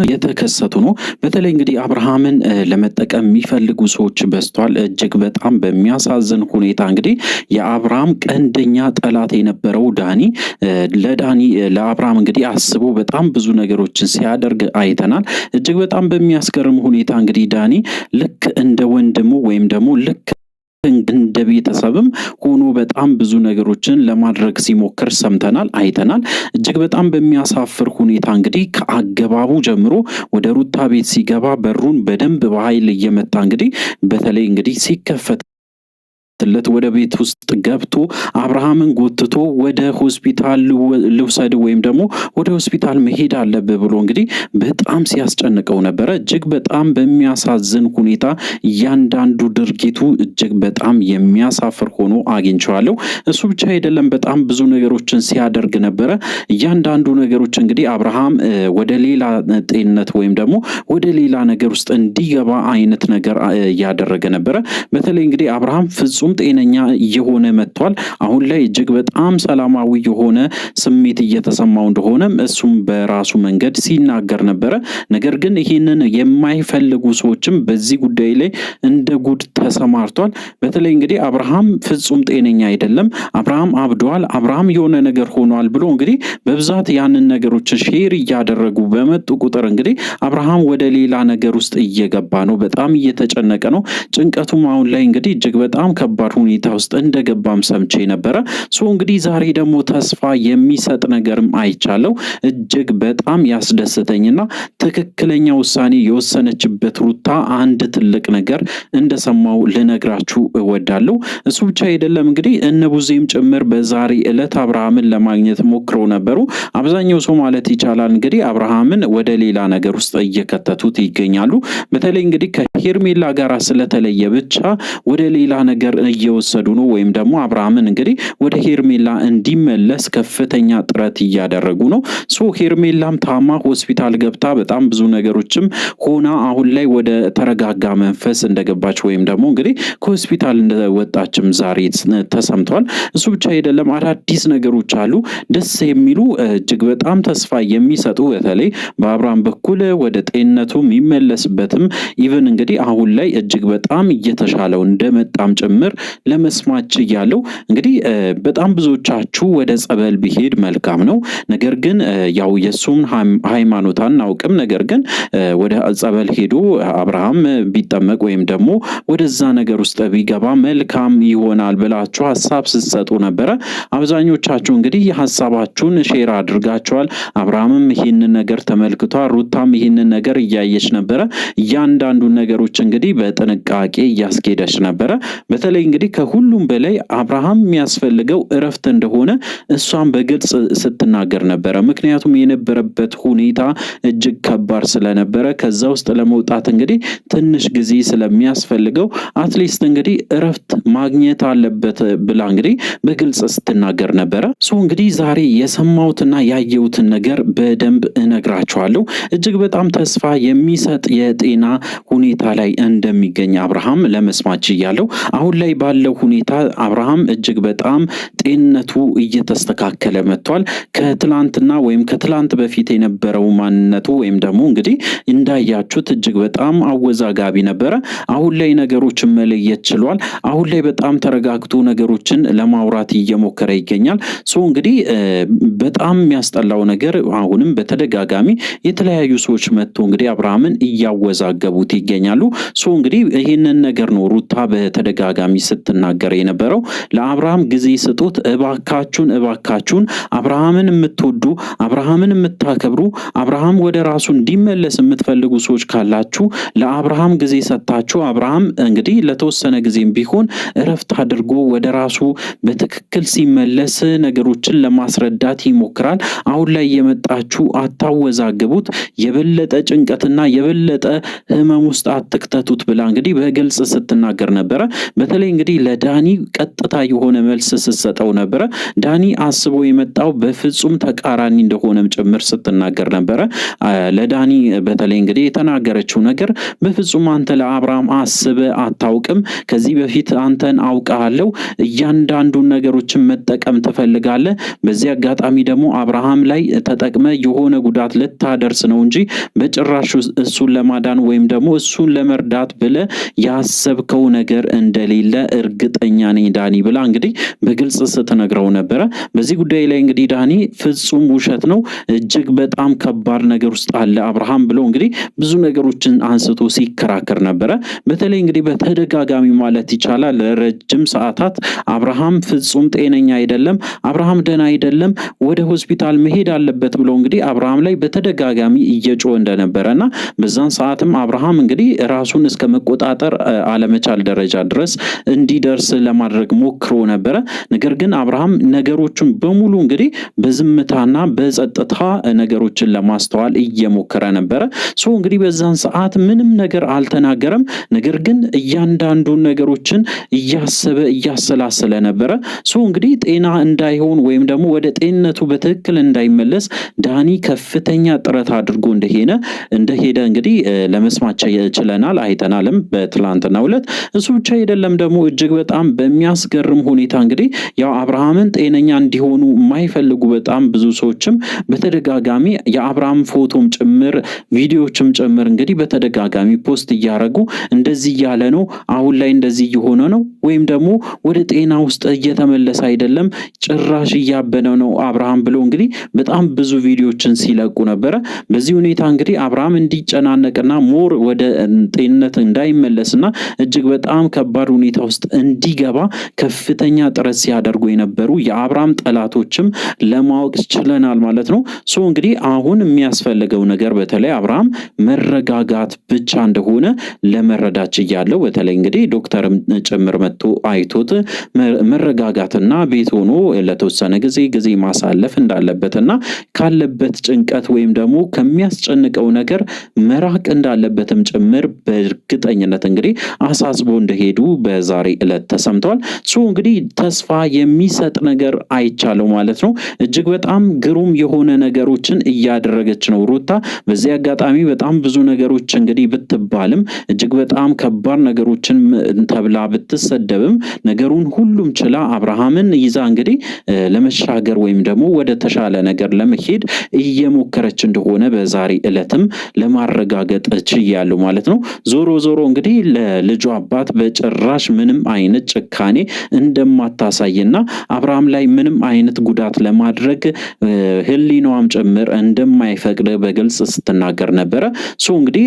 አሁን የተከሰቱ ነው። በተለይ እንግዲህ አብርሃምን ለመጠቀም የሚፈልጉ ሰዎች በዝቷል። እጅግ በጣም በሚያሳዝን ሁኔታ እንግዲህ የአብርሃም ቀንደኛ ጠላት የነበረው ዳኒ ለአብርሃም እንግዲህ አስቦ በጣም ብዙ ነገሮችን ሲያደርግ አይተናል። እጅግ በጣም በሚያስገርም ሁኔታ እንግዲህ ዳኒ ልክ እንደ ወንድሙ ወይም ደግሞ ልክ እንደ ቤተሰብም ሆኖ በጣም ብዙ ነገሮችን ለማድረግ ሲሞክር ሰምተናል፣ አይተናል። እጅግ በጣም በሚያሳፍር ሁኔታ እንግዲህ ከአገባቡ ጀምሮ ወደ ሩታ ቤት ሲገባ በሩን በደንብ በኃይል እየመታ እንግዲህ በተለይ እንግዲህ ሲከፈት ወደ ቤት ውስጥ ገብቶ አብርሃምን ጎትቶ ወደ ሆስፒታል ልውሰድ ወይም ደግሞ ወደ ሆስፒታል መሄድ አለብህ ብሎ እንግዲህ በጣም ሲያስጨንቀው ነበረ። እጅግ በጣም በሚያሳዝን ሁኔታ እያንዳንዱ ድርጊቱ እጅግ በጣም የሚያሳፍር ሆኖ አግኝቼዋለሁ። እሱ ብቻ አይደለም፣ በጣም ብዙ ነገሮችን ሲያደርግ ነበረ። እያንዳንዱ ነገሮች እንግዲህ አብርሃም ወደ ሌላ ጤንነት ወይም ደግሞ ወደ ሌላ ነገር ውስጥ እንዲገባ አይነት ነገር እያደረገ ነበረ። በተለይ እንግዲህ አብርሃም ፍጹም ጤነኛ እየሆነ መጥቷል። አሁን ላይ እጅግ በጣም ሰላማዊ የሆነ ስሜት እየተሰማው እንደሆነም እሱም በራሱ መንገድ ሲናገር ነበረ። ነገር ግን ይህንን የማይፈልጉ ሰዎችም በዚህ ጉዳይ ላይ እንደ ጉድ ተሰማርቷል። በተለይ እንግዲህ አብርሃም ፍጹም ጤነኛ አይደለም፣ አብርሃም አብዷል፣ አብርሃም የሆነ ነገር ሆኗል ብሎ እንግዲህ በብዛት ያንን ነገሮች ሼር እያደረጉ በመጡ ቁጥር እንግዲህ አብርሃም ወደ ሌላ ነገር ውስጥ እየገባ ነው። በጣም እየተጨነቀ ነው። ጭንቀቱም አሁን ላይ እንግዲህ እጅግ በጣም ከባድ ሁኔታ ውስጥ እንደገባም ሰምቼ ነበረ። እንግዲህ ዛሬ ደግሞ ተስፋ የሚሰጥ ነገርም አይቻለው። እጅግ በጣም ያስደስተኝና ትክክለኛ ውሳኔ የወሰነችበት ሩታ አንድ ትልቅ ነገር እንደሰማው ልነግራችሁ እወዳለሁ። እሱ ብቻ አይደለም እንግዲህ እነ ቡዜም ጭምር በዛሬ ዕለት አብርሃምን ለማግኘት ሞክረው ነበሩ። አብዛኛው ሰው ማለት ይቻላል እንግዲህ አብርሃምን ወደ ሌላ ነገር ውስጥ እየከተቱት ይገኛሉ። በተለይ እንግዲህ ከሄርሜላ ጋር ስለተለየ ብቻ ወደ ሌላ ነገር እየወሰዱ ነው፣ ወይም ደግሞ አብርሃምን እንግዲህ ወደ ሄርሜላ እንዲመለስ ከፍተኛ ጥረት እያደረጉ ነው። ሄርሜላም ታማ ሆስፒታል ገብታ በጣም ብዙ ነገሮችም ሆና አሁን ላይ ወደ ተረጋጋ መንፈስ እንደገባች ወይም ደግሞ እንግዲህ ከሆስፒታል እንደወጣችም ዛሬ ተሰምቷል። እሱ ብቻ አይደለም፣ አዳዲስ ነገሮች አሉ ደስ የሚሉ እጅግ በጣም ተስፋ የሚሰጡ በተለይ በአብርሃም በኩል ወደ ጤንነቱ የሚመለስበትም ኢቨን እንግዲህ አሁን ላይ እጅግ በጣም እየተሻለው እንደመጣም ጭምር ለመስማት ችያለሁ። እንግዲህ በጣም ብዙዎቻችሁ ወደ ጸበል ቢሄድ መልካም ነው፣ ነገር ግን ያው የሱን ሃይማኖት አናውቅም፣ ነገር ግን ወደ ጸበል ሄዶ አብርሃም ቢጠመቅ ወይም ደግሞ ወደዛ ነገር ውስጥ ቢገባ መልካም ይሆናል ብላችሁ ሀሳብ ስትሰጡ ነበረ። አብዛኞቻችሁ እንግዲህ ሀሳባችሁን ሼር አድርጋችኋል። አብርሃምም ይህንን ነገር ተመልክቷል፣ ሩታም ይህንን ነገር እያየች ነበረ። እያንዳንዱን ነገሮች እንግዲህ በጥንቃቄ እያስኬደች ነበረ። በተለይ እንግዲህ ከሁሉም በላይ አብርሃም የሚያስፈልገው እረፍት እንደሆነ እሷን በግልጽ ስትናገር ነበረ። ምክንያቱም የነበረበት ሁኔታ እጅግ ከባድ ስለነበረ ከዛ ውስጥ ለመውጣት እንግዲህ ትንሽ ጊዜ ስለሚያስፈልገው አትሊስት እንግዲህ እረፍት ማግኘት አለበት ብላ እንግዲህ በግልጽ ስትናገር ነበረ። እንግዲህ ዛሬ የሰማሁትና ያየሁትን ነገር በደንብ እነግራችኋለሁ። እጅግ በጣም ተስፋ የሚሰጥ የጤና ሁኔታ ላይ እንደሚገኝ አብርሃም ለመስማት ችያለሁ። አሁን ላይ ባለው ሁኔታ አብርሃም እጅግ በጣም ጤንነቱ እየተስተካከለ መጥቷል። ከትላንትና ወይም ከትላንት በፊት የነበረው ማንነቱ ወይም ደግሞ እንግዲህ እንዳያችሁት እጅግ በጣም አወዛጋቢ ነበረ። አሁን ላይ ነገሮችን መለየት ችሏል። አሁን ላይ በጣም ተረጋግቶ ነገሮችን ለማውራት እየሞከረ ይገኛል። እንግዲህ በጣም የሚያስጠላው ነገር አሁንም በተደጋጋሚ የተለያዩ ሰዎች መጥቶ እንግዲህ አብርሃምን እያወዛገቡት ይገኛሉ። እንግዲህ ይህንን ነገር ነው ሩታ በተደጋጋሚ ስትናገር የነበረው። ለአብርሃም ጊዜ ስጡት እባካችሁን፣ እባካችሁን አብርሃምን የምትወዱ አብርሃምን የምታከብሩ አብርሃም ወደ ራሱ እንዲመለስ የምትፈልጉ ሰዎች ካላችሁ ለአብርሃም ጊዜ ሰጣችሁ አብርሃም እንግዲህ ለተወሰነ ጊዜም ቢሆን እረፍት አድርጎ ወደ ራሱ በትክክል ሲመለስ ነገሮችን ለማስረዳት ይሞክራል። አሁን ላይ የመጣችሁ አታወዛግቡት፣ የበለጠ ጭንቀትና የበለጠ ህመም ውስጥ አትክተቱት ብላ እንግዲህ በግልጽ ስትናገር ነበረ። በተለይ በተለይ እንግዲህ ለዳኒ ቀጥታ የሆነ መልስ ስትሰጠው ነበረ። ዳኒ አስቦ የመጣው በፍጹም ተቃራኒ እንደሆነም ጭምር ስትናገር ነበረ። ለዳኒ በተለይ እንግዲህ የተናገረችው ነገር በፍጹም አንተ ለአብርሃም አስበ አታውቅም። ከዚህ በፊት አንተን አውቃለሁ። እያንዳንዱን ነገሮችን መጠቀም ትፈልጋለህ። በዚህ አጋጣሚ ደግሞ አብርሃም ላይ ተጠቅመ የሆነ ጉዳት ልታደርስ ነው እንጂ በጭራሽ እሱን ለማዳን ወይም ደግሞ እሱን ለመርዳት ብለ ያሰብከው ነገር እንደሌለ እርግጠኛ ነኝ ዳኒ ብላ እንግዲህ በግልጽ ስትነግረው ነበረ። በዚህ ጉዳይ ላይ እንግዲህ ዳኒ ፍጹም ውሸት ነው፣ እጅግ በጣም ከባድ ነገር ውስጥ አለ አብርሃም ብሎ እንግዲህ ብዙ ነገሮችን አንስቶ ሲከራከር ነበረ። በተለይ እንግዲህ በተደጋጋሚ ማለት ይቻላል ለረጅም ሰዓታት አብርሃም ፍጹም ጤነኛ አይደለም፣ አብርሃም ደህና አይደለም፣ ወደ ሆስፒታል መሄድ አለበት ብሎ እንግዲህ አብርሃም ላይ በተደጋጋሚ እየጮኸ እንደነበረና በዛን ሰዓትም አብርሃም እንግዲህ ራሱን እስከ መቆጣጠር አለመቻል ደረጃ ድረስ እንዲደርስ ለማድረግ ሞክሮ ነበረ። ነገር ግን አብርሃም ነገሮችን በሙሉ እንግዲህ በዝምታና በጸጥታ ነገሮችን ለማስተዋል እየሞከረ ነበረ። እንግዲህ በዛን ሰዓት ምንም ነገር አልተናገረም። ነገር ግን እያንዳንዱን ነገሮችን እያሰበ እያሰላሰለ ነበረ። እንግዲህ ጤና እንዳይሆን ወይም ደግሞ ወደ ጤንነቱ በትክክል እንዳይመለስ ዳኒ ከፍተኛ ጥረት አድርጎ እንደሄደ እንግዲህ ለመስማት ችለናል፣ አይተናልም በትላንትናው ዕለት። እሱ ብቻ አይደለም ደግሞ እጅግ በጣም በሚያስገርም ሁኔታ እንግዲህ ያው አብርሃምን ጤነኛ እንዲሆኑ የማይፈልጉ በጣም ብዙ ሰዎችም በተደጋጋሚ የአብርሃም ፎቶም ጭምር ቪዲዮዎችም ጭምር እንግዲህ በተደጋጋሚ ፖስት እያደረጉ እንደዚህ እያለ ነው፣ አሁን ላይ እንደዚህ እየሆነ ነው፣ ወይም ደግሞ ወደ ጤና ውስጥ እየተመለሰ አይደለም፣ ጭራሽ እያበነ ነው አብርሃም ብሎ እንግዲህ በጣም ብዙ ቪዲዮዎችን ሲለቁ ነበረ። በዚህ ሁኔታ እንግዲህ አብርሃም እንዲጨናነቅና ሞር ወደ ጤንነት እንዳይመለስና እጅግ በጣም ከባድ ሁኔታ ውስጥ እንዲገባ ከፍተኛ ጥረት ሲያደርጉ የነበሩ የአብርሃም ጠላቶችም ለማወቅ ችለናል ማለት ነው። እንግዲህ አሁን የሚያስፈልገው ነገር በተለይ አብርሃም መረጋጋት ብቻ እንደሆነ ለመረዳት ችያለሁ። በተለይ እንግዲህ ዶክተርም ጭምር መጥቶ አይቶት መረጋጋትና ቤት ሆኖ ለተወሰነ ጊዜ ማሳለፍ እንዳለበትና ካለበት ጭንቀት ወይም ደግሞ ከሚያስጨንቀው ነገር መራቅ እንዳለበትም ጭምር በእርግጠኝነት እንግዲህ አሳስቦ እንደሄዱ በዛሬ ዕለት ተሰምቷል። እንግዲህ ተስፋ የሚሰጥ ነገር አይቻለው ማለት ነው። እጅግ በጣም ግሩም የሆነ ነገሮችን እያደረገች ነው ሩታ። በዚህ አጋጣሚ በጣም ብዙ ነገሮች እንግዲህ ብትባልም እጅግ በጣም ከባድ ነገሮችን ተብላ ብትሰደብም ነገሩን ሁሉም ችላ አብርሃምን ይዛ እንግዲህ ለመሻገር ወይም ደግሞ ወደ ተሻለ ነገር ለመሄድ እየሞከረች እንደሆነ በዛሬ ዕለትም ለማረጋገጥ ችያለሁ ማለት ነው። ዞሮ እንግዲህ ለልጇ አባት በጭራሽ ምንም አይነት ጭካኔ እንደማታሳይና አብርሃም ላይ ምንም አይነት ጉዳት ለማድረግ ህሊናዋም ጭምር እንደማይፈቅድ በግልጽ ስትናገር ነበረ። እንግዲህ